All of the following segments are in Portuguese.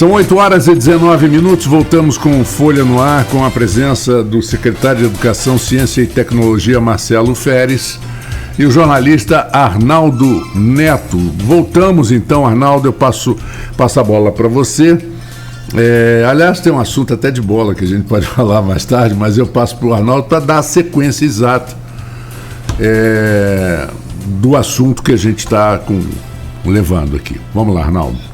São 8h19, voltamos com Folha no Ar, com a presença do secretário de Educação, Ciência e Tecnologia, Marcelo Feres, e o jornalista Arnaldo Neto. Voltamos então, Arnaldo, eu passo a bola para você. Aliás, tem um assunto até de bola que a gente pode falar mais tarde, mas eu passo para o Arnaldo para dar a sequência exata do assunto que a gente está levando aqui. Vamos lá, Arnaldo.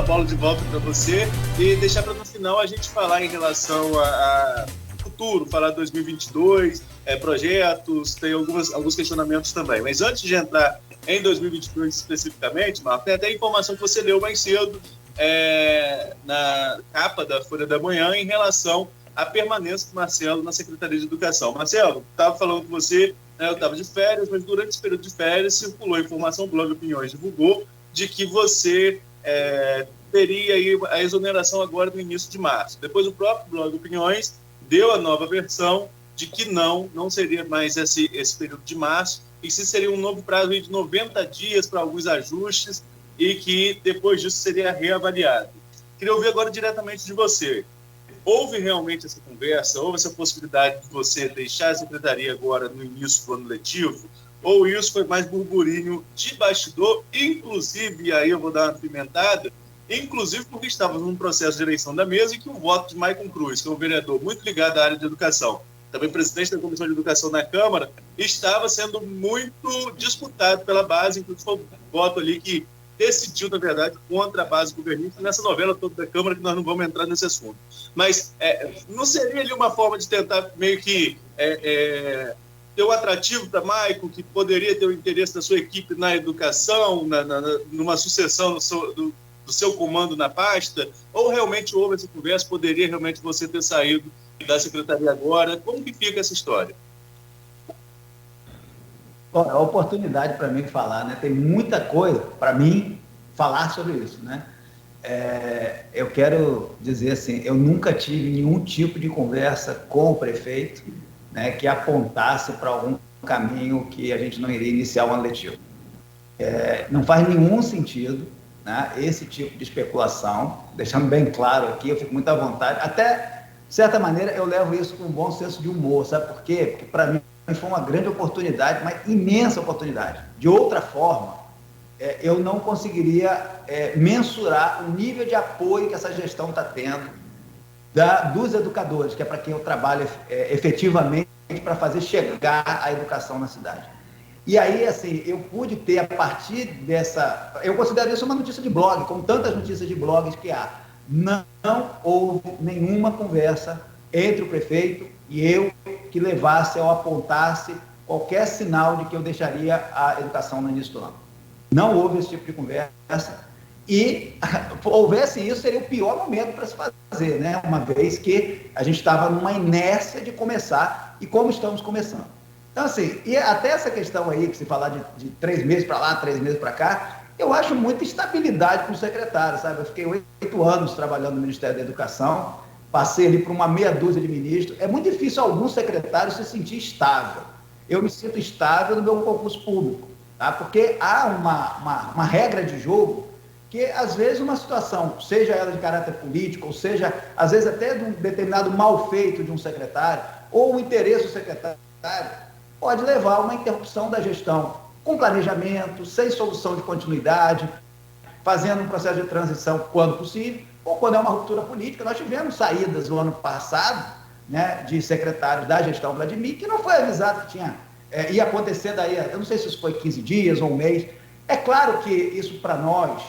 Bola de volta para você e deixar para no final a gente falar em relação a futuro, falar 2022, projetos, tem alguns questionamentos também. Mas antes de entrar em 2022 especificamente, Marco, tem até a informação que você leu mais cedo na capa da Folha da Manhã em relação à permanência do Marcelo na Secretaria de Educação. Marcelo, estava falando com você, eu estava de férias, mas durante esse período de férias circulou a informação, o Blog Opiniões divulgou, de que você teria aí a exoneração agora no início de março. Depois o próprio Blog Opiniões deu a nova versão de que não seria mais esse período de março, e sim seria um novo prazo de 90 dias para alguns ajustes e que depois disso seria reavaliado. Queria ouvir agora diretamente de você. Houve realmente essa conversa, houve essa possibilidade de você deixar a secretaria agora no início do ano letivo, ou isso foi mais burburinho de bastidor, inclusive, e aí eu vou dar uma pimentada, inclusive porque estávamos num processo de eleição da mesa e que o voto de Maicon Cruz, que é um vereador muito ligado à área de educação, também presidente da Comissão de Educação na Câmara, estava sendo muito disputado pela base, inclusive foi um voto ali que decidiu, na verdade, contra a base governista nessa novela toda da Câmara, que nós não vamos entrar nesse assunto. Mas não seria ali uma forma de tentar meio que ter um atrativo para Maicon, que poderia ter o interesse da sua equipe na educação, numa sucessão do seu comando na pasta, ou realmente houve essa conversa, poderia realmente você ter saído da secretaria agora? Como que fica essa história? Bom, é uma oportunidade para mim falar, né? Tem muita coisa para mim falar sobre isso, né? Eu quero dizer assim, eu nunca tive nenhum tipo de conversa com o prefeito, né, que apontasse para algum caminho que a gente não iria iniciar o ano letivo. Não faz nenhum sentido, né, esse tipo de especulação, deixando bem claro aqui, eu fico muito à vontade, até, de certa maneira, eu levo isso com um bom senso de humor, sabe por quê? Porque para mim foi uma grande oportunidade, uma imensa oportunidade. De outra forma, eu não conseguiria mensurar o nível de apoio que essa gestão está tendo dos educadores, que é para quem eu trabalho efetivamente para fazer chegar a educação na cidade. E aí, assim, eu pude ter, a partir dessa... Eu considero isso uma notícia de blog, como tantas notícias de blogs que há. Não houve nenhuma conversa entre o prefeito e eu que levasse ou apontasse qualquer sinal de que eu deixaria a educação no início do ano. Não houve esse tipo de conversa. E, houvesse isso, seria o pior momento para se fazer, né? Uma vez que a gente estava numa inércia de começar, e como estamos começando. Então, assim, e até essa questão aí, que se falar de 3 meses para lá, 3 meses para cá, eu acho muita estabilidade para o secretário, sabe? Eu fiquei 8 anos trabalhando no Ministério da Educação, passei ali por uma meia dúzia de ministros. É muito difícil algum secretário se sentir estável. Eu me sinto estável no meu concurso público, tá? Porque há uma regra de jogo que, às vezes, uma situação, seja ela de caráter político, ou seja, às vezes até de um determinado mal feito de um secretário, ou o interesse do secretário, pode levar a uma interrupção da gestão, com planejamento, sem solução de continuidade, fazendo um processo de transição quando possível, ou quando é uma ruptura política. Nós tivemos saídas no ano passado, né, de secretários da gestão Vladimir, que não foi avisado que ia acontecer daí, eu não sei se isso foi 15 dias ou um mês. É claro que isso, para nós,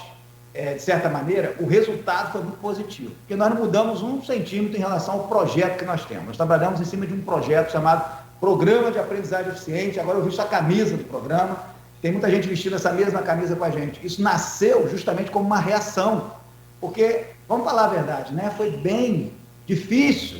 de certa maneira, o resultado foi muito positivo, porque nós não mudamos 1 centímetro em relação ao projeto que nós temos. Nós trabalhamos em cima de um projeto chamado Programa de Aprendizagem Eficiente. Agora eu visto a camisa do programa, tem muita gente vestindo essa mesma camisa com a gente. Isso nasceu justamente como uma reação, porque, vamos falar a verdade, né? Foi bem difícil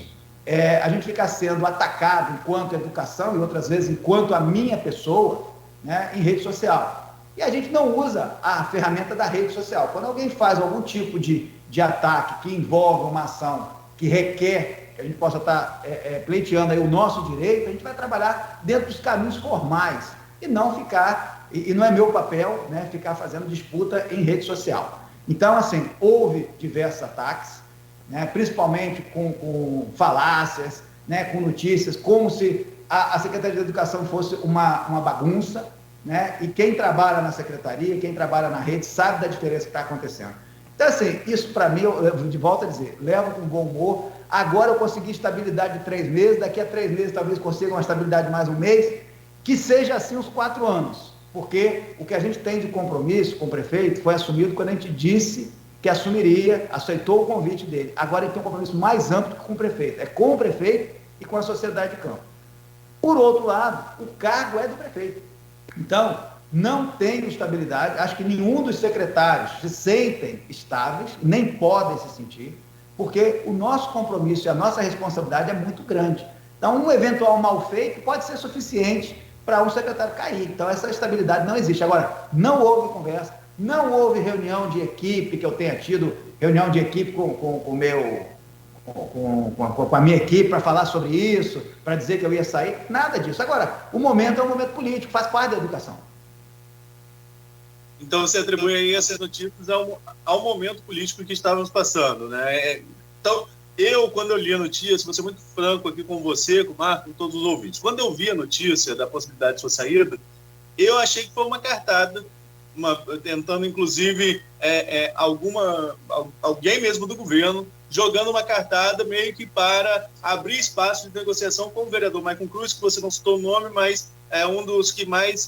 a gente ficar sendo atacado enquanto educação, e outras vezes enquanto a minha pessoa, né, em rede social. E a gente não usa a ferramenta da rede social. Quando alguém faz algum tipo de ataque que envolve uma ação que requer que a gente possa estar pleiteando aí o nosso direito, a gente vai trabalhar dentro dos caminhos formais e não ficar e não é meu papel, né, ficar fazendo disputa em rede social. Então, assim, houve diversos ataques, né, principalmente com falácias, né, com notícias, como se a Secretaria de Educação fosse uma bagunça, né, e quem trabalha na secretaria, quem trabalha na rede, sabe da diferença que está acontecendo. Então, assim, isso para mim, eu de volta a dizer, levo com bom humor. Agora eu consegui estabilidade de 3 meses, daqui a 3 meses talvez consiga uma estabilidade de mais um mês, que seja assim os 4 anos, porque o que a gente tem de compromisso com o prefeito foi assumido quando a gente disse que assumiria, aceitou o convite dele. Agora ele tem um compromisso mais amplo que com o prefeito, é com o prefeito e com a sociedade de campo. Por outro lado, o cargo é do prefeito. Então, não tem estabilidade, acho que nenhum dos secretários se sentem estáveis, nem podem se sentir, porque o nosso compromisso e a nossa responsabilidade é muito grande. Então, um eventual mal feito pode ser suficiente para um secretário cair. Então, essa estabilidade não existe. Agora, não houve conversa, não houve reunião de equipe, que eu tenha tido reunião de equipe com a minha equipe para falar sobre isso, para dizer que eu ia sair, nada disso. Agora, o momento é um momento político, faz parte da educação. Então você atribui aí essas notícias ao momento político que estávamos passando, né? Então, quando eu li a notícia, vou ser muito franco aqui com você, com o Marco, com todos os ouvintes. Quando eu vi a notícia da possibilidade de sua saída, eu achei que foi uma cartada, tentando inclusive alguém mesmo do governo, jogando uma cartada meio que para abrir espaço de negociação com o vereador Maicon Cruz, que você não citou o nome, mas é um dos que mais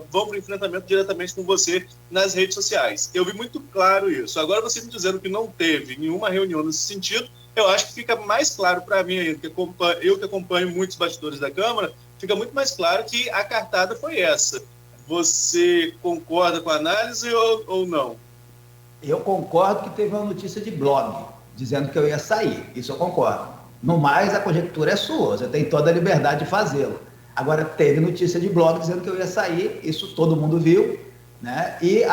vão para o enfrentamento diretamente com você nas redes sociais. Eu vi muito claro isso. Agora, você me dizendo que não teve nenhuma reunião nesse sentido, eu acho que fica mais claro para mim ainda, eu que acompanho muitos bastidores da Câmara, fica muito mais claro que a cartada foi essa. Você concorda com a análise ou não? Eu concordo que teve uma notícia de blog, dizendo que eu ia sair. Isso eu concordo. No mais, a conjectura é sua, você tem toda a liberdade de fazê-lo. Agora, teve notícia de blog dizendo que eu ia sair, isso todo mundo viu, né? E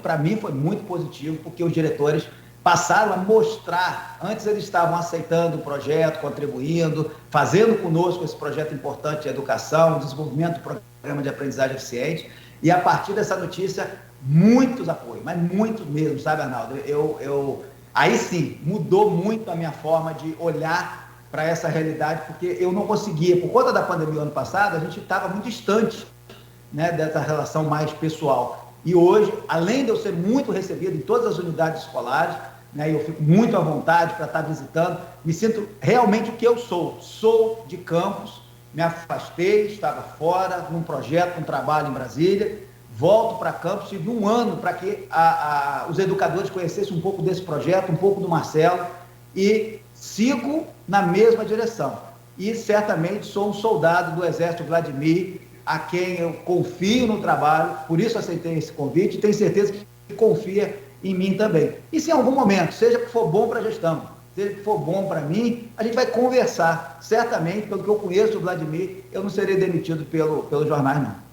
para mim foi muito positivo, porque os diretores passaram a mostrar, antes eles estavam aceitando o projeto, contribuindo, fazendo conosco esse projeto importante de educação, desenvolvimento do programa de aprendizagem eficiente, e a partir dessa notícia, muitos apoios, mas muitos mesmo, sabe, Arnaldo? Aí sim, mudou muito a minha forma de olhar para essa realidade, porque eu não conseguia, por conta da pandemia ano passado, a gente estava muito distante, né, dessa relação mais pessoal. E hoje, além de eu ser muito recebido em todas as unidades escolares, né, eu fico muito à vontade para estar visitando, me sinto realmente o que eu sou. Sou de Campos, me afastei, estava fora, num projeto, num trabalho em Brasília, volto para Campos, tive 1 ano para que os educadores conhecessem um pouco desse projeto, um pouco do Marcelo, e sigo na mesma direção. E certamente sou um soldado do Exército Vladimir, a quem eu confio no trabalho, por isso aceitei esse convite, e tenho certeza que confia em mim também. E se em algum momento, seja que for bom para a gestão, seja que for bom para mim, a gente vai conversar. Certamente, pelo que eu conheço do Vladimir, eu não serei demitido pelos jornais, não.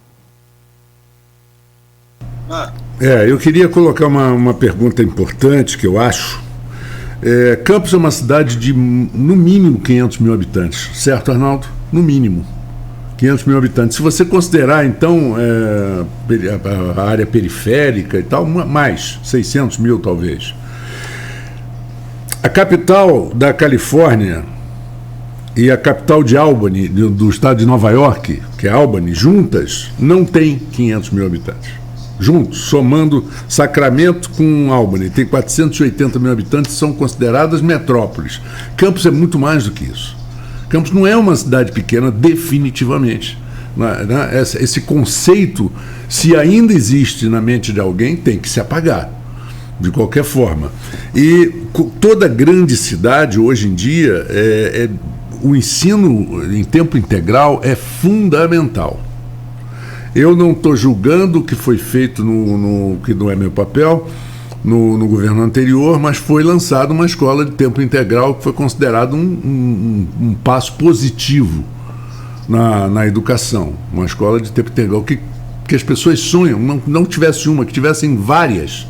Eu queria colocar uma pergunta importante que eu acho. Campos é uma cidade de, no mínimo, 500 mil habitantes, certo, Arnaldo? No mínimo, 500 mil habitantes. Se você considerar, então, a área periférica e tal, mais, 600 mil, talvez. A capital da Califórnia e a capital de Albany, do estado de Nova York, que é Albany, juntas, não tem 500 mil habitantes. Juntos, somando Sacramento com Albany, tem 480 mil habitantes, são consideradas metrópoles. Campos é muito mais do que isso. Campos não é uma cidade pequena, definitivamente. Esse conceito, se ainda existe na mente de alguém, tem que se apagar, de qualquer forma. E toda grande cidade, hoje em dia, o ensino em tempo integral é fundamental. Eu não estou julgando o que foi feito, que não é meu papel, no governo anterior, mas foi lançada uma escola de tempo integral que foi considerado um passo positivo na educação. Uma escola de tempo integral que as pessoas sonham, não tivesse uma, que tivessem várias.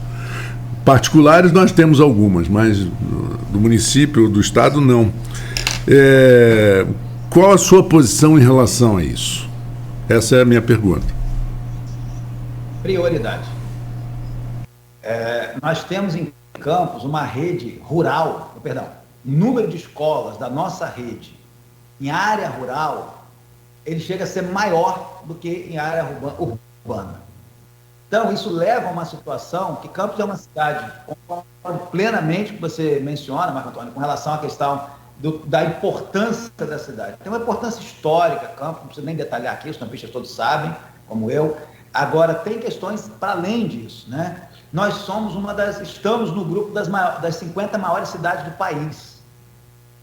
Particulares nós temos algumas, mas do município ou do estado não. Qual a sua posição em relação a isso? Essa é a minha pergunta. Prioridade. Nós temos em Campos uma rede rural, o número de escolas da nossa rede em área rural, ele chega a ser maior do que em área urbana. Então, isso leva a uma situação que Campos é uma cidade, plenamente que você menciona, Marco Antônio, com relação à questão da importância da cidade. Tem uma importância histórica, Campos, não preciso nem detalhar aqui, os campistas todos sabem, como eu. Agora, tem questões para além disso, né? Nós somos estamos no grupo das 50 maiores cidades do país.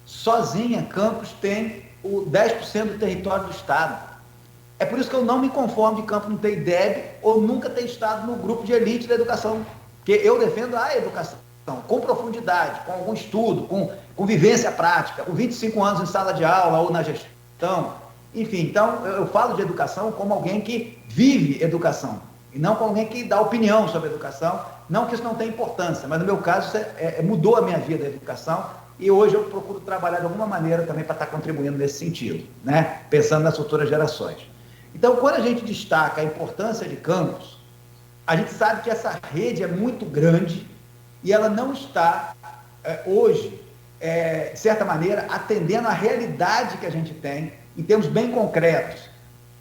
Sozinha, Campos tem o 10% do território do estado. É por isso que eu não me conformo de Campos não ter IDEB ou nunca ter estado no grupo de elite da educação, porque eu defendo a educação com profundidade, com algum estudo, com vivência prática, com 25 anos em sala de aula ou na gestão, enfim. Então, eu falo de educação como alguém que vive educação, e não como alguém que dá opinião sobre educação, não que isso não tenha importância, mas no meu caso mudou a minha vida a educação, e hoje eu procuro trabalhar de alguma maneira também para estar contribuindo nesse sentido, né? Pensando nas futuras gerações. Então, quando a gente destaca a importância de Campos, a gente sabe que essa rede é muito grande e ela não está, hoje, de certa maneira, atendendo à realidade que a gente tem em termos bem concretos.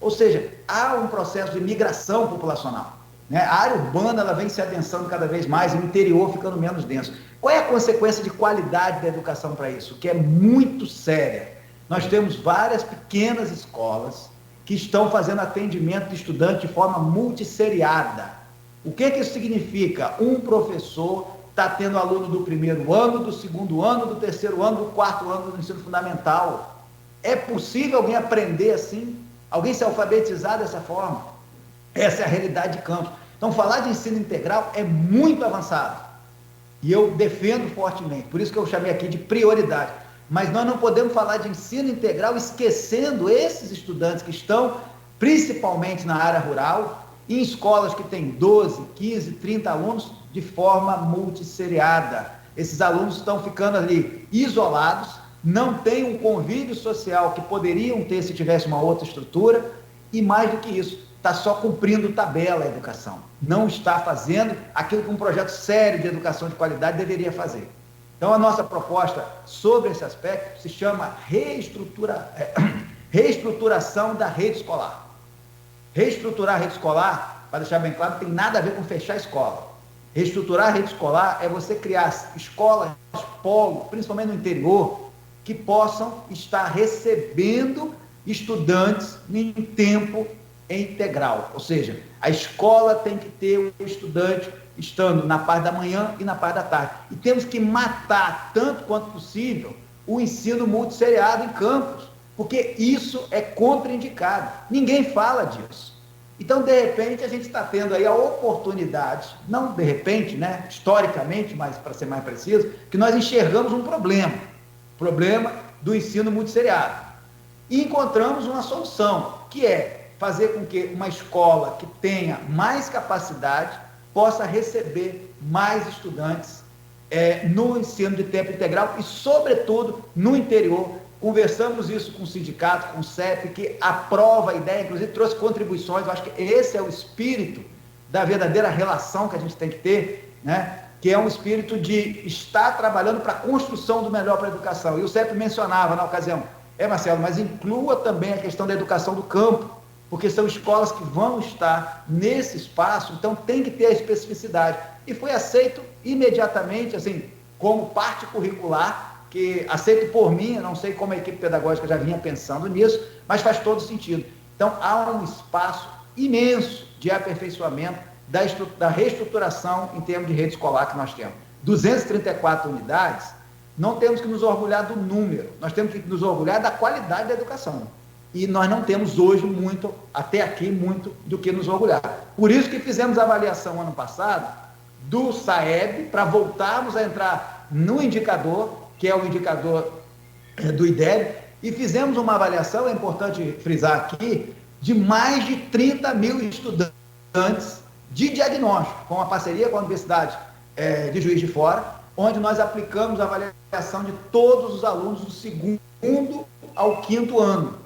Ou seja, há um processo de migração populacional, né? A área urbana ela vem se adensando cada vez mais e o interior ficando menos denso. Qual é a consequência de qualidade da educação para isso? Que é muito séria. Nós temos várias pequenas escolas que estão fazendo atendimento de estudante de forma multisseriada. O que isso significa? Um professor está tendo aluno do primeiro ano, do segundo ano, do terceiro ano, do quarto ano do ensino fundamental. É possível alguém aprender assim? Alguém se alfabetizar dessa forma? Essa é a realidade de Campos. Então, falar de ensino integral é muito avançado. E eu defendo fortemente, por isso que eu chamei aqui de prioridade. Mas nós não podemos falar de ensino integral esquecendo esses estudantes que estão, principalmente na área rural, em escolas que têm 12, 15, 30 alunos, de forma multisseriada. Esses alunos estão ficando ali isolados, não têm um convívio social que poderiam ter se tivesse uma outra estrutura, e mais do que isso, está só cumprindo tabela a educação. Não está fazendo aquilo que um projeto sério de educação de qualidade deveria fazer. Então, a nossa proposta sobre esse aspecto se chama reestruturação da rede escolar. Reestruturar a rede escolar, para deixar bem claro, não tem nada a ver com fechar a escola. Reestruturar a rede escolar é você criar escolas polo, principalmente no interior, que possam estar recebendo estudantes em tempo integral. Ou seja, a escola tem que ter o estudante estando na parte da manhã e na parte da tarde. E temos que matar, tanto quanto possível, o ensino multisseriado em Campos, porque isso é contraindicado. Ninguém fala disso. Então, de repente, a gente está tendo aí a oportunidade, não de repente, né, historicamente, mas para ser mais preciso, que nós enxergamos um problema do ensino multisseriado. E encontramos uma solução, que é fazer com que uma escola que tenha mais capacidade possa receber mais estudantes no ensino de tempo integral e, sobretudo, no interior. Conversamos isso com o sindicato, com o CEP, que aprova a ideia, inclusive trouxe contribuições. Eu acho que esse é o espírito da verdadeira relação que a gente tem que ter, né? Que é um espírito de estar trabalhando para a construção do melhor para a educação. E o CEP mencionava na ocasião, Marcelo, mas inclua também a questão da educação do campo, porque são escolas que vão estar nesse espaço, então tem que ter a especificidade. E foi aceito imediatamente, assim, como parte curricular, que aceito por mim, eu não sei como a equipe pedagógica já vinha pensando nisso, mas faz todo sentido. Então, há um espaço imenso de aperfeiçoamento da reestruturação em termos de rede escolar que nós temos. 234 unidades, não temos que nos orgulhar do número, nós temos que nos orgulhar da qualidade da educação. E nós não temos hoje muito, até aqui, muito do que nos orgulhar. Por isso que fizemos a avaliação ano passado do SAEB, para voltarmos a entrar no indicador, que é o indicador do IDEB, e fizemos uma avaliação, é importante frisar aqui, de mais de 30 mil estudantes de diagnóstico, com a parceria com a Universidade de Juiz de Fora, onde nós aplicamos a avaliação de todos os alunos do segundo ao quinto ano,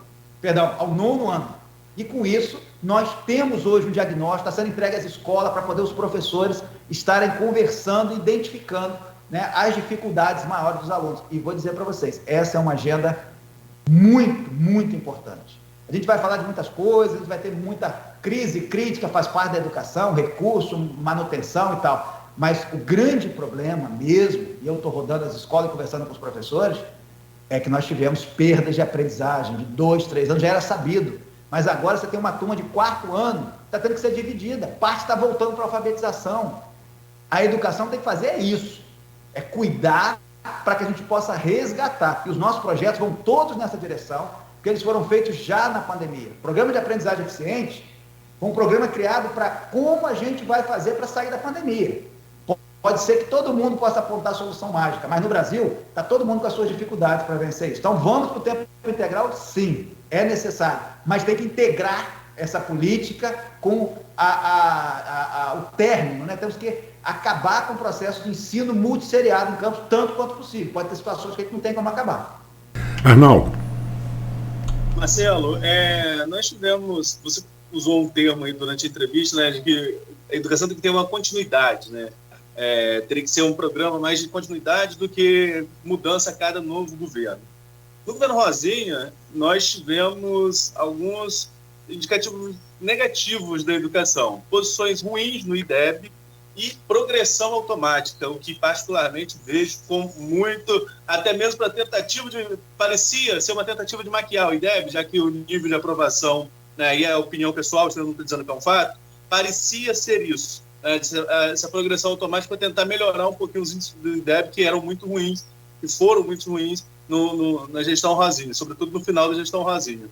ao nono ano. E com isso, Nós temos hoje um diagnóstico, está sendo entregue às escolas para poder os professores estarem conversando, identificando, né, as dificuldades maiores dos alunos. E vou dizer para vocês, essa é uma agenda muito, muito importante. A gente vai falar de muitas coisas, a gente vai ter muita crise, crítica, faz parte da educação, recurso, manutenção e tal. Mas o grande problema mesmo, e eu estou rodando as escolas e conversando com os professores, é que nós tivemos perdas de aprendizagem de 2, 3 anos, já era sabido. Mas agora você tem uma turma de 4º ano, está tendo que ser dividida, parte está voltando para a alfabetização. A educação tem que fazer isso, é cuidar para que a gente possa resgatar. E os nossos projetos vão todos nessa direção, porque eles foram feitos já na pandemia. O Programa de Aprendizagem Eficiente foi um programa criado para como a gente vai fazer para sair da pandemia. Pode ser que todo mundo possa apontar a solução mágica, mas no Brasil está todo mundo com as suas dificuldades para vencer isso. Então vamos para o tempo integral? Sim, é necessário, mas tem que integrar essa política com o término, né? Temos que acabar com o processo de ensino multisseriado em campos tanto quanto possível. Pode ter situações que a gente não tem como acabar. Arnaldo. Marcelo, nós tivemos, você usou um termo aí durante a entrevista, né, de que a educação tem que ter uma continuidade, né? Teria que ser um programa mais de continuidade do que mudança a cada novo governo. No governo Rosinha, nós tivemos alguns indicativos negativos da educação, posições ruins no IDEB e progressão automática, o que particularmente vejo como muito, até mesmo para tentativa parecia ser uma tentativa de maquiar o IDEB, já que o nível de aprovação, né, e a opinião pessoal, você não está dizendo que é um fato, parecia ser isso. Essa progressão automática para tentar melhorar um pouquinho os índices do IDEB, que eram muito ruins, que foram muito ruins na gestão Rosinha, sobretudo no final da gestão Rosinha.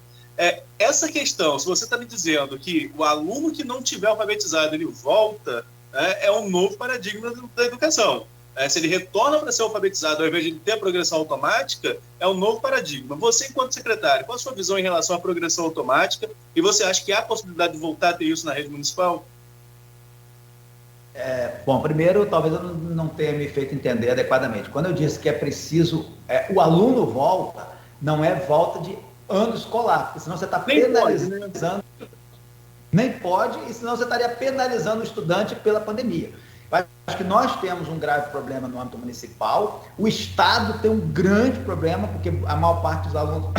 Essa questão, se você está me dizendo que o aluno que não tiver alfabetizado, ele volta, é um novo paradigma da educação. Se ele retorna para ser alfabetizado, ao invés de ele ter a progressão automática, é um novo paradigma. Você, enquanto secretário, qual a sua visão em relação à progressão automática? E você acha que há a possibilidade de voltar a ter isso na rede municipal? Bom, primeiro, talvez eu não tenha me feito entender adequadamente. Quando eu disse que é preciso, o aluno volta, não é volta de ano escolar, porque senão você está penalizando. Nem pode, e senão você estaria penalizando o estudante pela pandemia. Acho que nós temos um grave problema no âmbito municipal, o Estado tem um grande problema, porque a maior parte dos alunos,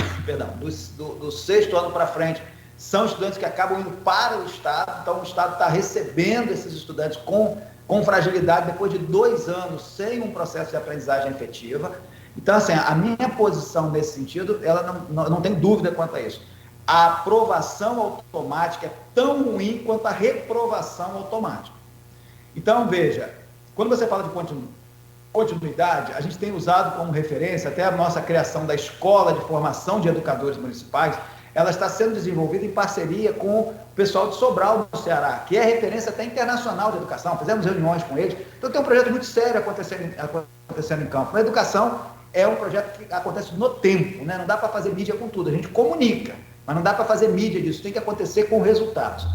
do 6º ano para frente, são estudantes que acabam indo para o Estado, então o Estado está recebendo esses estudantes com fragilidade depois de 2 anos sem um processo de aprendizagem efetiva. Então, assim, a minha posição nesse sentido, ela não tem dúvida quanto a isso. A aprovação automática é tão ruim quanto a reprovação automática. Então, veja, quando você fala de continuidade, a gente tem usado como referência até a nossa criação da Escola de Formação de Educadores Municipais. Ela está sendo desenvolvida em parceria com o pessoal de Sobral, no Ceará, que é referência até internacional de educação. Fizemos reuniões com eles. Então, tem um projeto muito sério acontecendo em campo. A educação é um projeto que acontece no tempo, né? Não dá para fazer mídia com tudo. A gente comunica, mas não dá para fazer mídia disso. Tem que acontecer com resultados.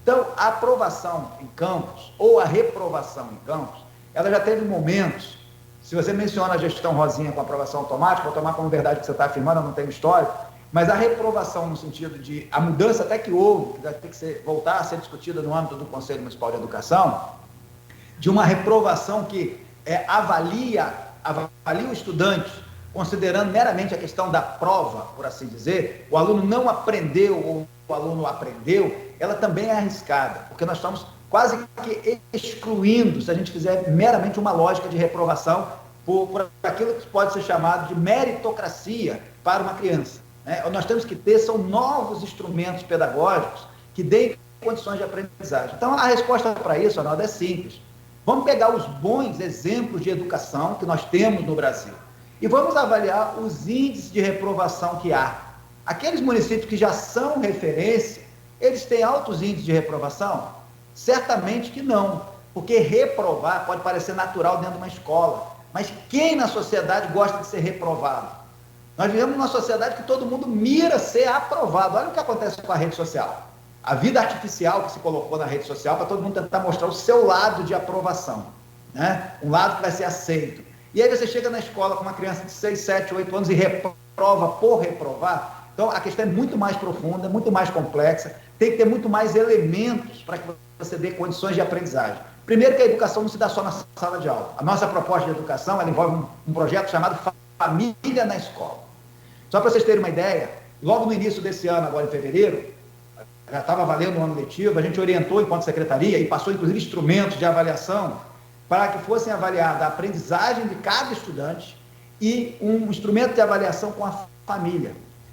Então, a aprovação em campos ou a reprovação em campos, ela já teve momentos. Se você menciona a gestão Rosinha com aprovação automática, vou tomar como verdade o que você está afirmando, eu não tenho histórico, mas a reprovação no sentido de a mudança até que houve, que vai ter que voltar a ser discutida no âmbito do Conselho Municipal de Educação, de uma reprovação que avalia o estudante, considerando meramente a questão da prova, por assim dizer, o aluno não aprendeu ou o aluno aprendeu, ela também é arriscada, porque nós estamos quase que excluindo, se a gente fizer meramente uma lógica de reprovação, por aquilo que pode ser chamado de meritocracia para uma criança. Nós temos que ter, são novos instrumentos pedagógicos que deem condições de aprendizagem. Então, a resposta para isso, Arnaldo, é simples. Vamos pegar os bons exemplos de educação que nós temos no Brasil e vamos avaliar os índices de reprovação que há. Aqueles municípios que já são referência, eles têm altos índices de reprovação? Certamente que não, porque reprovar pode parecer natural dentro de uma escola, mas quem na sociedade gosta de ser reprovado? Nós vivemos numa sociedade que todo mundo mira ser aprovado. Olha o que acontece com a rede social. A vida artificial que se colocou na rede social para todo mundo tentar mostrar o seu lado de aprovação, né? Um lado que vai ser aceito. E aí você chega na escola com uma criança de 6, 7, 8 anos e reprova por reprovar. Então, a questão é muito mais profunda, muito mais complexa, tem que ter muito mais elementos para que você dê condições de aprendizagem. Primeiro que a educação não se dá só na sala de aula. A nossa proposta de educação, ela envolve um projeto chamado Família na Escola. Só para vocês terem uma ideia, logo no início desse ano, agora em fevereiro, já estava valendo o ano letivo, a gente orientou enquanto secretaria e passou, inclusive, instrumentos de avaliação para que fossem avaliadas a aprendizagem de cada estudante e um instrumento de avaliação com a família.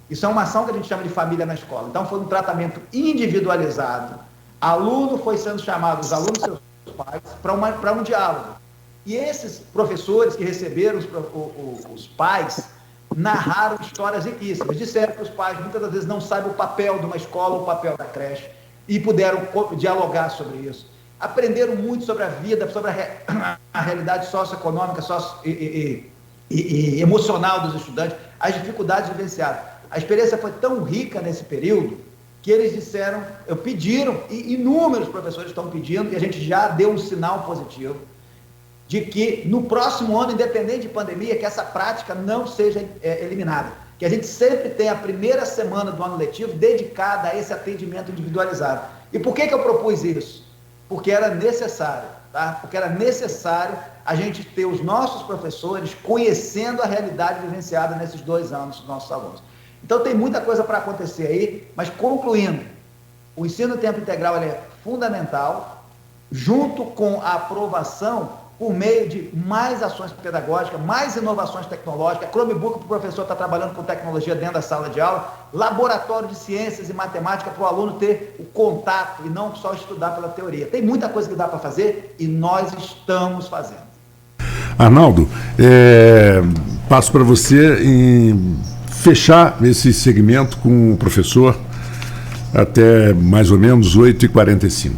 Isso é uma ação que a gente chama de família na escola. Então, foi um tratamento individualizado. Aluno foi sendo chamado, os alunos e seus pais, para um diálogo. E esses professores que receberam os pais narraram histórias riquíssimas. Disseram que os pais, muitas das vezes, não sabem o papel de uma escola ou o papel da creche e puderam dialogar sobre isso. Aprenderam muito sobre a vida, sobre a realidade socioeconômica e emocional dos estudantes, as dificuldades vivenciadas. A experiência foi tão rica nesse período que eles disseram, pediram, e inúmeros professores estão pedindo, e a gente já deu um sinal positivo, de que no próximo ano, independente de pandemia, que essa prática não seja eliminada. Que a gente sempre tenha a primeira semana do ano letivo dedicada a esse atendimento individualizado. E por que eu propus isso? Porque era necessário, tá? Porque era necessário a gente ter os nossos professores conhecendo a realidade vivenciada nesses 2 anos dos nossos alunos. Então tem muita coisa para acontecer aí, mas concluindo, o ensino em tempo integral ele é fundamental, junto com a aprovação por meio de mais ações pedagógicas, mais inovações tecnológicas, Chromebook para o professor estar trabalhando com tecnologia dentro da sala de aula, laboratório de ciências e matemática para o aluno ter o contato e não só estudar pela teoria. Tem muita coisa que dá para fazer e nós estamos fazendo. Arnaldo, passo para você fechar esse segmento com o professor até mais ou menos 8h45.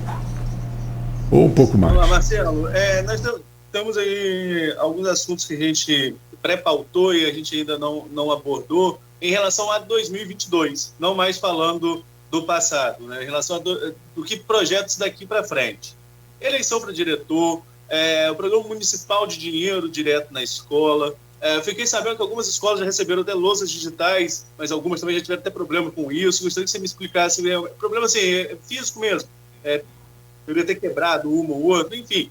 Ou um pouco mais. Olá, Marcelo. Nós temos aí alguns assuntos que a gente pré-pautou e a gente ainda não abordou em relação a 2022, não mais falando do passado, né? Em relação do que projetos daqui para frente. Eleição para diretor, o programa municipal de dinheiro direto na escola. Fiquei sabendo que algumas escolas já receberam até lousas digitais, mas algumas também já tiveram até problema com isso. Gostaria que você me explicasse. Problema assim, físico mesmo. Deveria ter quebrado uma ou outra, enfim.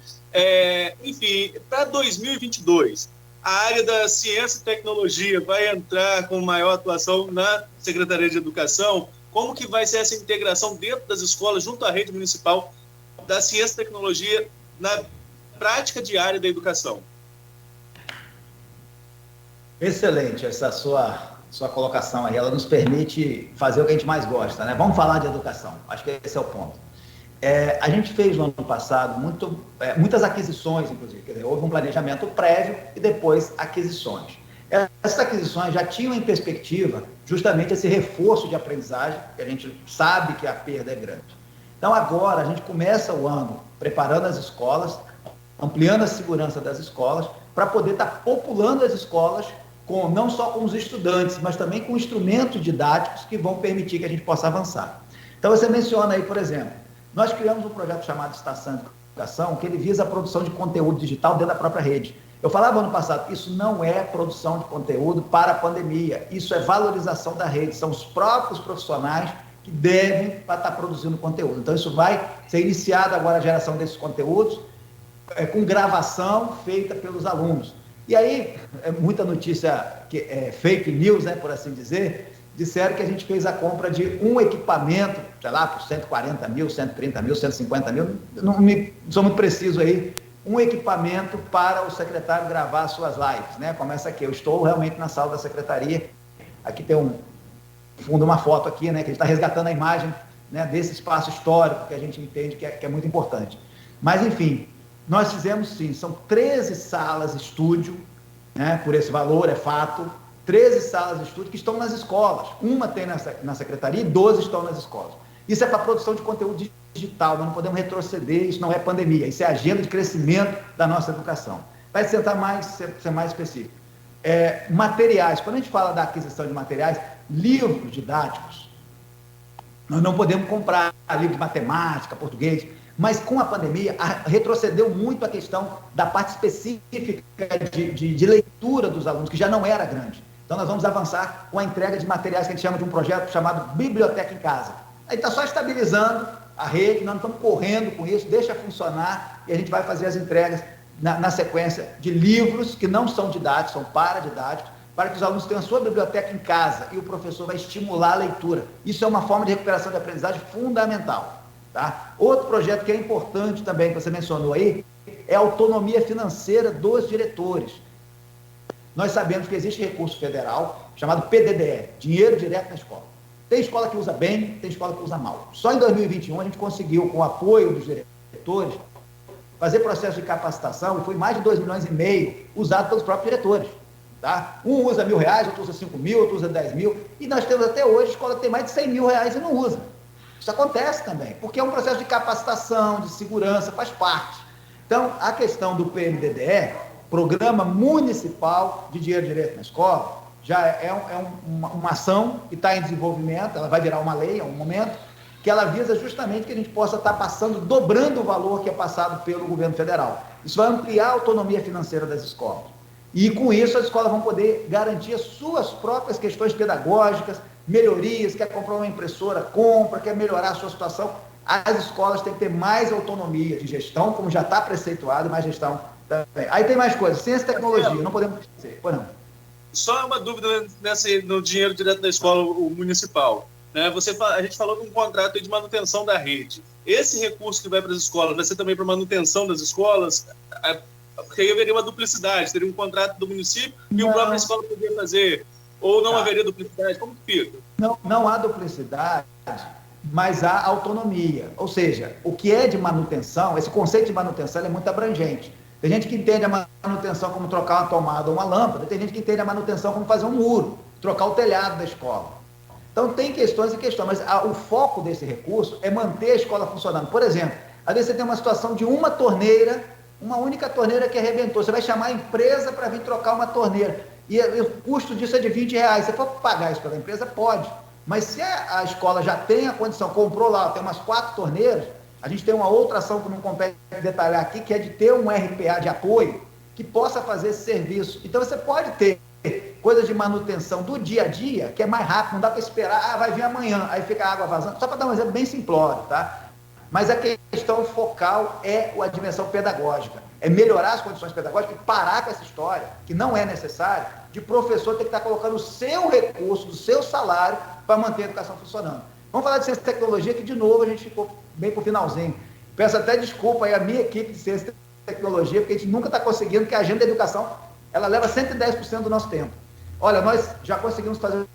Para 2022, a área da ciência e tecnologia vai entrar com maior atuação na Secretaria de Educação. Como que vai ser essa integração dentro das escolas, junto à rede municipal, da ciência e tecnologia na prática diária da educação? Excelente essa sua colocação aí. Ela nos permite fazer o que a gente mais gosta, né? Vamos falar de educação. Acho que esse é o ponto. A gente fez no ano passado muitas aquisições, inclusive. Quer dizer, houve um planejamento prévio e depois aquisições. Essas aquisições já tinham em perspectiva justamente esse reforço de aprendizagem, que a gente sabe que a perda é grande. Então, agora, a gente começa o ano preparando as escolas, ampliando a segurança das escolas, para poder estar populando as escolas não só com os estudantes, mas também com instrumentos didáticos que vão permitir que a gente possa avançar. Então, você menciona aí, por exemplo, nós criamos um projeto chamado Estação de Educação, que ele visa a produção de conteúdo digital dentro da própria rede. Eu falava ano passado, isso não é produção de conteúdo para a pandemia, isso é valorização da rede, são os próprios profissionais que devem estar produzindo conteúdo. Então, isso vai ser iniciada agora a geração desses conteúdos, com gravação feita pelos alunos. E aí, muita notícia, fake news, né, por assim dizer, disseram que a gente fez a compra de um equipamento, sei lá, por 140 mil, 130 mil, 150 mil, não sou muito preciso aí, um equipamento para o secretário gravar suas lives, né? Começa aqui, eu estou realmente na sala da secretaria, aqui tem uma foto aqui, né, que a gente está resgatando a imagem, né, desse espaço histórico que a gente entende que é muito importante. Mas, enfim, nós fizemos sim, são 13 salas estúdio, né, por esse valor, é fato, 13 salas de estúdio que estão nas escolas. Uma tem na secretaria e 12 estão nas escolas. Isso é para a produção de conteúdo digital, nós não podemos retroceder, isso não é pandemia, isso é agenda de crescimento da nossa educação. Vai ser mais específico. Materiais, quando a gente fala da aquisição de materiais, livros didáticos, nós não podemos comprar livros de matemática, português, mas com a pandemia retrocedeu muito a questão da parte específica de leitura dos alunos, que já não era grande. Então, nós vamos avançar com a entrega de materiais que a gente chama de um projeto chamado Biblioteca em Casa. Aí está só estabilizando a rede, nós não estamos correndo com isso, deixa funcionar e a gente vai fazer as entregas na sequência de livros que não são didáticos, são paradidáticos, para que os alunos tenham a sua biblioteca em casa e o professor vai estimular a leitura. Isso é uma forma de recuperação de aprendizagem fundamental. Tá? Outro projeto que é importante também, que você mencionou aí, é a autonomia financeira dos diretores. Nós sabemos que existe recurso federal chamado PDDE, Dinheiro Direto na Escola. Tem escola que usa bem, tem escola que usa mal. Só em 2021 a gente conseguiu, com o apoio dos diretores, fazer processo de capacitação, e foi mais de 2,5 milhões usado pelos próprios diretores. Tá? Um usa R$1.000, outro usa 5.000, outro usa 10.000, e nós temos até hoje escola que tem mais de 100 mil reais e não usa. Isso acontece também, porque é um processo de capacitação, de segurança, faz parte. Então, a questão do PMDDE, Programa Municipal de Dinheiro Direto na Escola, já é uma ação que está em desenvolvimento, ela vai virar uma lei em algum momento, que ela visa justamente que a gente possa estar passando, dobrando o valor que é passado pelo governo federal. Isso vai ampliar a autonomia financeira das escolas. E com isso as escolas vão poder garantir as suas próprias questões pedagógicas, melhorias, quer comprar uma impressora, compra, quer melhorar a sua situação. As escolas têm que ter mais autonomia de gestão, como já está preceituado, mais gestão também. Aí tem mais coisas, ciência e tecnologia, não podemos esquecer. Pois não. Só uma dúvida no dinheiro direto da escola municipal. Né? A gente falou de um contrato de manutenção da rede. Esse recurso que vai para as escolas vai ser também para manutenção das escolas? Porque aí haveria uma duplicidade, teria um contrato do município e a própria escola poderia fazer, ou não haveria duplicidade? Como que fica? Não há duplicidade, mas há autonomia. Ou seja, o que é de manutenção, esse conceito de manutenção é muito abrangente. Tem gente que entende a manutenção como trocar uma tomada ou uma lâmpada, tem gente que entende a manutenção como fazer um muro, trocar o telhado da escola. Então, tem questões e questões, mas o foco desse recurso é manter a escola funcionando. Por exemplo, às vezes você tem uma situação de uma torneira, uma única torneira que arrebentou, você vai chamar a empresa para vir trocar uma torneira, e o custo disso é de R$20. Se for pagar isso pela empresa, pode. Mas se a escola já tem a condição, comprou lá, tem umas 4 torneiras, a gente tem uma outra ação que não compete detalhar aqui, que é de ter um RPA de apoio que possa fazer esse serviço. Então, você pode ter coisas de manutenção do dia a dia, que é mais rápido, não dá para esperar, vai vir amanhã, aí fica a água vazando. Só para dar um exemplo bem simplório, tá? Mas a questão focal é a dimensão pedagógica, é melhorar as condições pedagógicas e parar com essa história, que não é necessário, de professor ter que estar colocando o seu recurso, do seu salário, para manter a educação funcionando. Vamos falar de ciência e tecnologia, que de novo a gente ficou bem para o finalzinho. Peço até desculpa aí a minha equipe de ciência e tecnologia, porque a gente nunca está conseguindo, que a agenda da educação, ela leva 110% do nosso tempo. Olha, nós já conseguimos fazer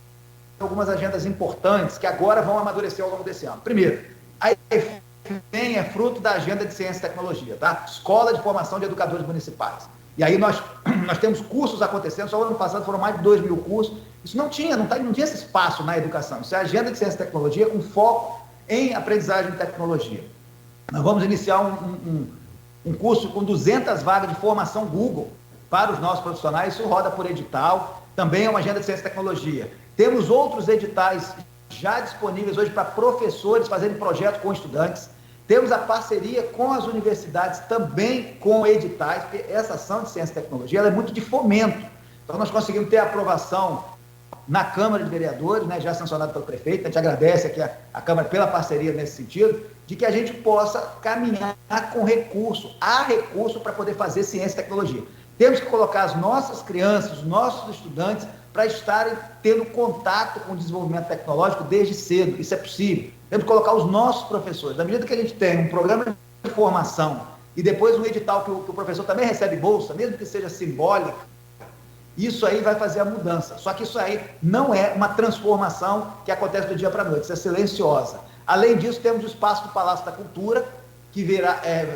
algumas agendas importantes, que agora vão amadurecer ao longo desse ano. Primeiro, a EFEM é fruto da agenda de ciência e tecnologia, tá? Escola de Formação de Educadores Municipais. E aí nós temos cursos acontecendo, só no ano passado foram mais de 2.000 cursos. Isso não tinha esse espaço na educação. Isso é a agenda de ciência e tecnologia com foco em aprendizagem de tecnologia. Nós vamos iniciar um curso com 200 vagas de formação Google para os nossos profissionais. Isso roda por edital, também é uma agenda de ciência e tecnologia. Temos outros editais já disponíveis hoje para professores fazerem projetos com estudantes. Temos a parceria com as universidades, também com editais, porque essa ação de ciência e tecnologia ela é muito de fomento. Então, nós conseguimos ter a aprovação na Câmara de Vereadores, né, já sancionado pelo prefeito. A gente agradece aqui a Câmara pela parceria nesse sentido, de que a gente possa caminhar com recurso, há recurso para poder fazer ciência e tecnologia. Temos que colocar as nossas crianças, os nossos estudantes, para estarem tendo contato com o desenvolvimento tecnológico desde cedo. Isso é possível. Temos que colocar os nossos professores. Na medida que a gente tem um programa de formação e depois um edital que o professor também recebe bolsa, mesmo que seja simbólica, isso aí vai fazer a mudança. Só que isso aí não é uma transformação que acontece do dia para a noite, isso é silenciosa. Além disso, temos o espaço do Palácio da Cultura, que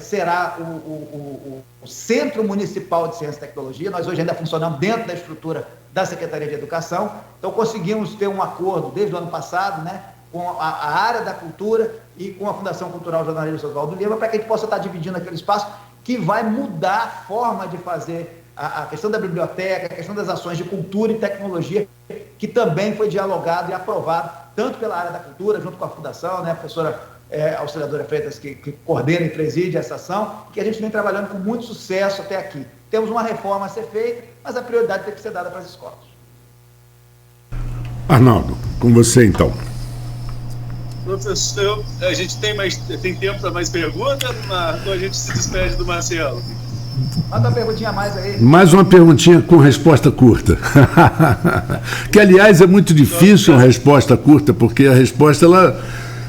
será o Centro Municipal de Ciência e Tecnologia. Nós hoje ainda funcionamos dentro da estrutura da Secretaria de Educação, então conseguimos ter um acordo desde o ano passado, né, com a área da cultura e com a Fundação Cultural Jornalista Oswaldo Lima, para que a gente possa estar dividindo aquele espaço que vai mudar a forma de fazer a questão da biblioteca, a questão das ações de cultura e tecnologia, que também foi dialogado e aprovado, tanto pela área da cultura, junto com a Fundação, né, a professora Auxiliadora Freitas, que coordena e preside essa ação, que a gente vem trabalhando com muito sucesso até aqui. Temos uma reforma a ser feita, mas a prioridade tem que ser dada para as escolas. Arnaldo, com você então. Professor, a gente tem tempo para mais perguntas, Marco, ou a gente se despede do Marcelo? Manda uma perguntinha a mais aí. Mais uma perguntinha com resposta curta. Que, aliás, é muito difícil uma resposta curta, porque a resposta, ela,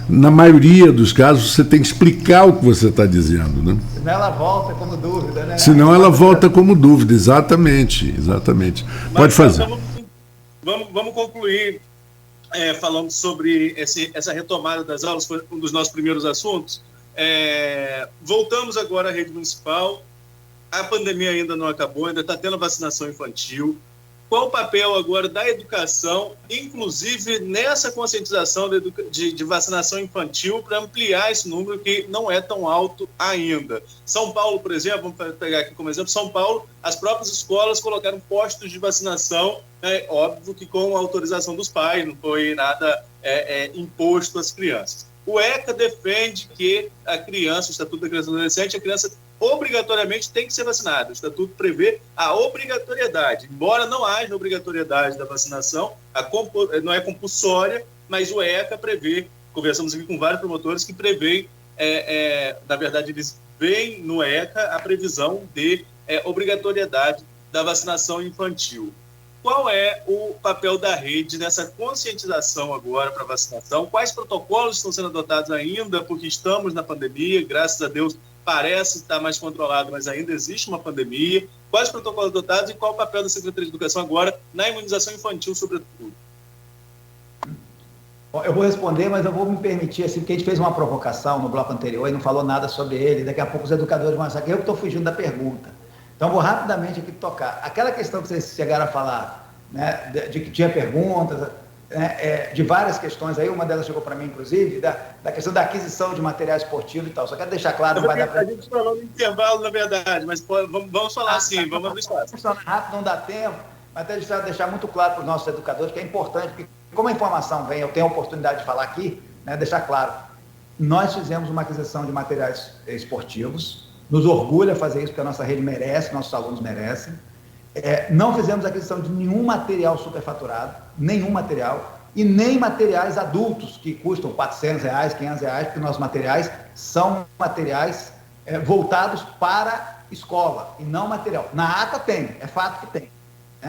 na maioria dos casos, você tem que explicar o que você está dizendo, né? Senão ela volta como dúvida, né? Senão ela volta como dúvida, exatamente. Pode fazer. Vamos concluir falando sobre essa retomada das aulas, foi um dos nossos primeiros assuntos. Voltamos agora à rede municipal. A pandemia ainda não acabou, ainda está tendo vacinação infantil. Qual o papel agora da educação, inclusive nessa conscientização de vacinação infantil, para ampliar esse número que não é tão alto ainda? São Paulo, por exemplo, vamos pegar aqui como exemplo, São Paulo, as próprias escolas colocaram postos de vacinação, óbvio que com a autorização dos pais, não foi nada imposto às crianças. O ECA defende que a criança, o Estatuto da Criança e do Adolescente, a criança obrigatoriamente tem que ser vacinada. O Estatuto prevê a obrigatoriedade. Embora não haja obrigatoriedade da vacinação, não é compulsória, mas o ECA prevê, conversamos aqui com vários promotores que prevêem, na verdade, eles veem no ECA a previsão de obrigatoriedade da vacinação infantil. Qual é o papel da rede nessa conscientização agora para vacinação? Quais protocolos estão sendo adotados ainda? Porque estamos na pandemia, graças a Deus parece estar mais controlado, mas ainda existe uma pandemia. Quais protocolos adotados e qual o papel da Secretaria de Educação agora na imunização infantil, sobretudo? Eu vou responder, mas eu vou me permitir, assim, porque a gente fez uma provocação no bloco anterior e não falou nada sobre ele. Daqui a pouco os educadores vão achar que eu que estou fugindo da pergunta. Então, vou rapidamente aqui tocar. Aquela questão que vocês chegaram a falar, né, de que tinha perguntas, de várias questões aí, uma delas chegou para mim, inclusive, da questão da aquisição de material esportivo e tal. Só quero deixar claro, não vai dar para... A gente falou no intervalo, na verdade, mas vamos falar assim, vamos abrir espaço. Rápido, não dá tempo, mas até deixar muito claro para os nossos educadores que é importante, porque como a informação vem, eu tenho a oportunidade de falar aqui, né, deixar claro, nós fizemos uma aquisição de materiais esportivos, nos orgulha fazer isso, porque a nossa rede merece, nossos alunos merecem. Não fizemos aquisição de nenhum material superfaturado, nenhum material, e nem materiais adultos, que custam R$400, R$500, porque nossos materiais são materiais voltados para escola, e não material. Na ATA tem, é fato que tem,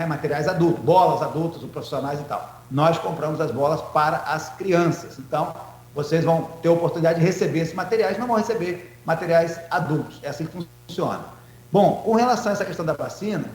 materiais adultos, bolas adultas, profissionais e tal. Nós compramos as bolas para as crianças, então vocês vão ter a oportunidade de receber esses materiais, não vão receber materiais adultos, é assim que funciona. Bom, com relação a essa questão da vacina,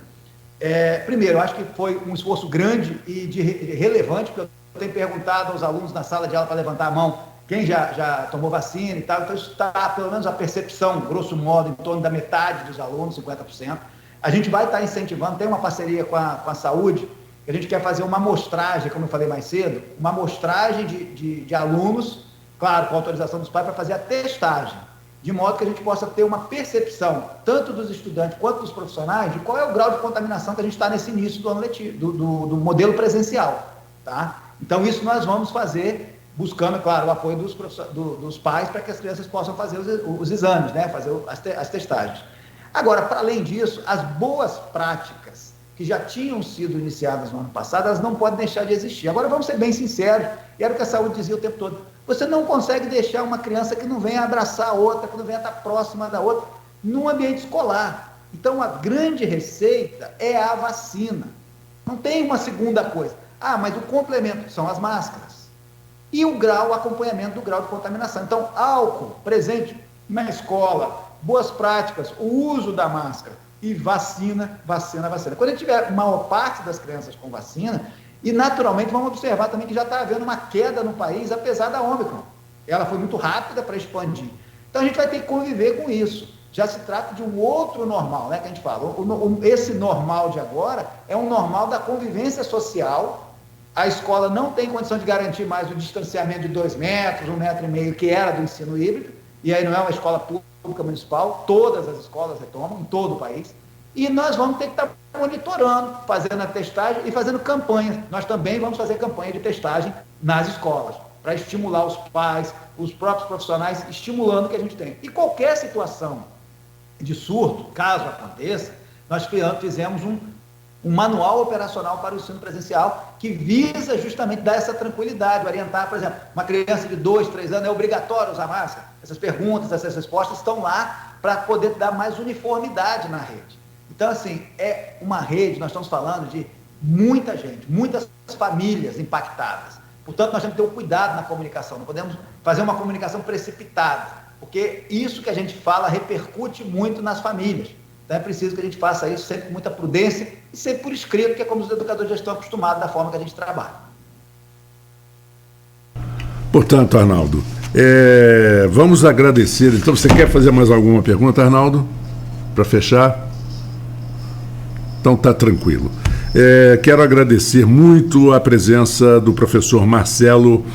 primeiro, eu acho que foi um esforço grande e relevante, porque eu tenho perguntado aos alunos na sala de aula para levantar a mão quem já tomou vacina e tal, então isso está, pelo menos a percepção, grosso modo, em torno da metade dos alunos, 50%. A gente vai estar incentivando, tem uma parceria com a saúde, que a gente quer fazer uma amostragem, como eu falei mais cedo, uma amostragem de alunos, claro, com autorização dos pais, para fazer a testagem, de modo que a gente possa ter uma percepção, tanto dos estudantes quanto dos profissionais, de qual é o grau de contaminação que a gente está nesse início do ano letivo, do modelo presencial, tá? Então, isso nós vamos fazer, buscando, claro, o apoio dos pais para que as crianças possam fazer os exames, né? Fazer as testagens. Agora, para além disso, as boas práticas que já tinham sido iniciadas no ano passado, elas não podem deixar de existir. Agora, vamos ser bem sinceros, e era o que a saúde dizia o tempo todo, você não consegue deixar uma criança que não venha abraçar a outra, que não venha estar próxima da outra, num ambiente escolar. Então, a grande receita é a vacina. Não tem uma segunda coisa. Mas o complemento são as máscaras. E o acompanhamento do grau de contaminação. Então, álcool presente na escola, boas práticas, o uso da máscara e vacina. Quando a gente tiver maior parte das crianças com vacina, e naturalmente vamos observar também que já está havendo uma queda no país, apesar da Ômicron. Ela foi muito rápida para expandir. Então a gente vai ter que conviver com isso. Já se trata de um outro normal, né, que a gente fala. Esse normal de agora é um normal da convivência social. A escola não tem condição de garantir mais o distanciamento de 2 metros, 1,5 metro, que era do ensino híbrido, e aí não é uma escola pública municipal, todas as escolas retomam, em todo o país, e nós vamos ter que estar monitorando, fazendo a testagem e fazendo campanhas. Nós também vamos fazer campanha de testagem nas escolas, para estimular os pais, os próprios profissionais, estimulando o que a gente tem. E qualquer situação de surto, caso aconteça, nós fizemos um manual operacional para o ensino presencial que visa justamente dar essa tranquilidade, orientar, por exemplo, uma criança de 2, 3 anos, é obrigatório usar máscara? Essas perguntas, essas respostas estão lá para poder dar mais uniformidade na rede. Então, assim, é uma rede, nós estamos falando de muita gente, muitas famílias impactadas. Portanto, nós temos que ter um cuidado na comunicação, não podemos fazer uma comunicação precipitada, porque isso que a gente fala repercute muito nas famílias. Então é preciso que a gente faça isso sempre com muita prudência e sempre por escrito, que é como os educadores já estão acostumados da forma que a gente trabalha. Portanto, Arnaldo, vamos agradecer. Então, você quer fazer mais alguma pergunta, Arnaldo? Para fechar? Então tá tranquilo. Quero agradecer muito a presença do professor Marcelo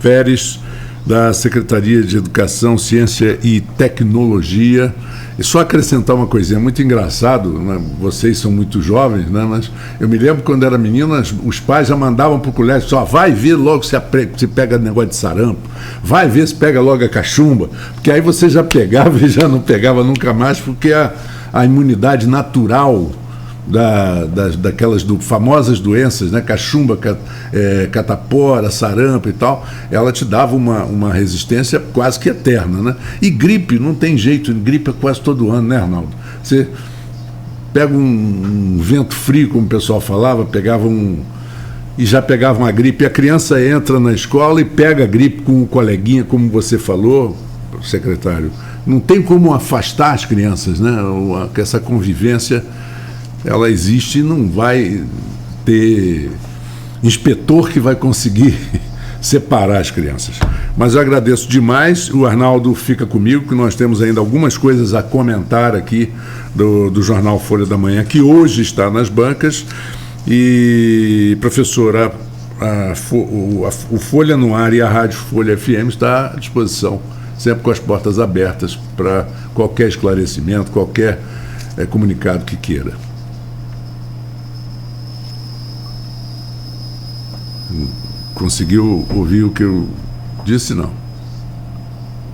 Feres, da Secretaria de Educação, Ciência e Tecnologia. E só acrescentar uma coisinha, muito engraçado, né? Vocês são muito jovens, né? Mas eu me lembro quando era menino, os pais já mandavam para o colégio, só vai ver logo se pega negócio de sarampo, vai ver se pega logo a cachumba, porque aí você já pegava e já não pegava nunca mais, porque a imunidade natural daquelas famosas doenças, né, cachumba, catapora, sarampo e tal, ela te dava uma resistência quase que eterna, né? E gripe, não tem jeito, gripe é quase todo ano, né, Arnaldo? Você pega um vento frio, como o pessoal falava, e já pegava uma gripe, e a criança entra na escola e pega a gripe com o coleguinha, como você falou, secretário. Não tem como afastar as crianças, né? Essa convivência, ela existe e não vai ter inspetor que vai conseguir separar as crianças. Mas eu agradeço demais, o Arnaldo fica comigo, que nós temos ainda algumas coisas a comentar aqui do jornal Folha da Manhã, que hoje está nas bancas. E, professora, o Folha no Ar e a Rádio Folha FM está à disposição, sempre com as portas abertas para qualquer esclarecimento, qualquer comunicado que queira. Conseguiu ouvir o que eu disse, não?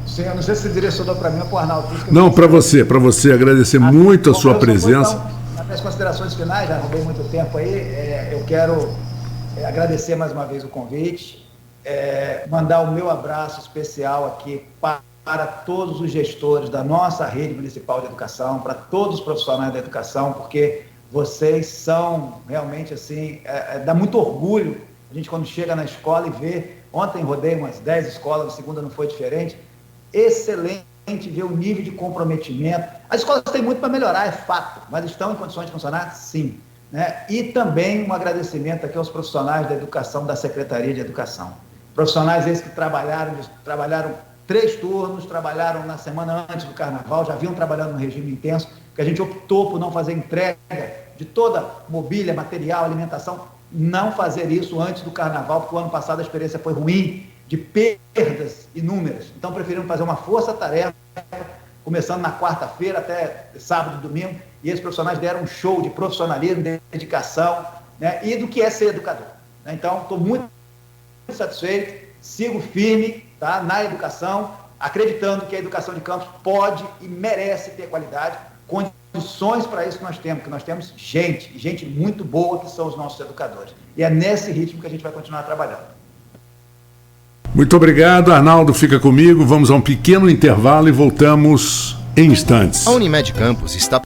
Sim, eu não sei se você direcionou para mim ou para o Arnaldo. Não, para você agradecer muito a sua presença. Nas minhas considerações finais, já roubei muito tempo aí, eu quero agradecer mais uma vez o convite, mandar o meu abraço especial aqui para todos os gestores da nossa rede municipal de educação, para todos os profissionais da educação, porque vocês são realmente assim, dá muito orgulho a gente quando chega na escola e vê, ontem rodei umas 10 escolas, na segunda não foi diferente, excelente ver o nível de comprometimento. As escolas têm muito para melhorar, é fato, mas estão em condições de funcionar? Sim. Né? E também um agradecimento aqui aos profissionais da educação, da Secretaria de Educação. Profissionais esses que trabalharam 3 turnos, trabalharam na semana antes do Carnaval, já vinham trabalhando no regime intenso, que a gente optou por não fazer entrega de toda mobília, material, alimentação, não fazer isso antes do Carnaval, porque o ano passado a experiência foi ruim, de perdas inúmeras. Então, preferimos fazer uma força-tarefa, começando na quarta-feira até sábado e domingo, e esses profissionais deram um show de profissionalismo, de dedicação, né, e do que é ser educador. Né? Então, estou muito satisfeito, sigo firme, tá, na educação, acreditando que a educação de campus pode e merece ter qualidade, condições para isso que nós temos gente muito boa que são os nossos educadores. E é nesse ritmo que a gente vai continuar trabalhando. Muito obrigado, Arnaldo fica comigo, vamos a um pequeno intervalo e voltamos em instantes. A Unimed Campos está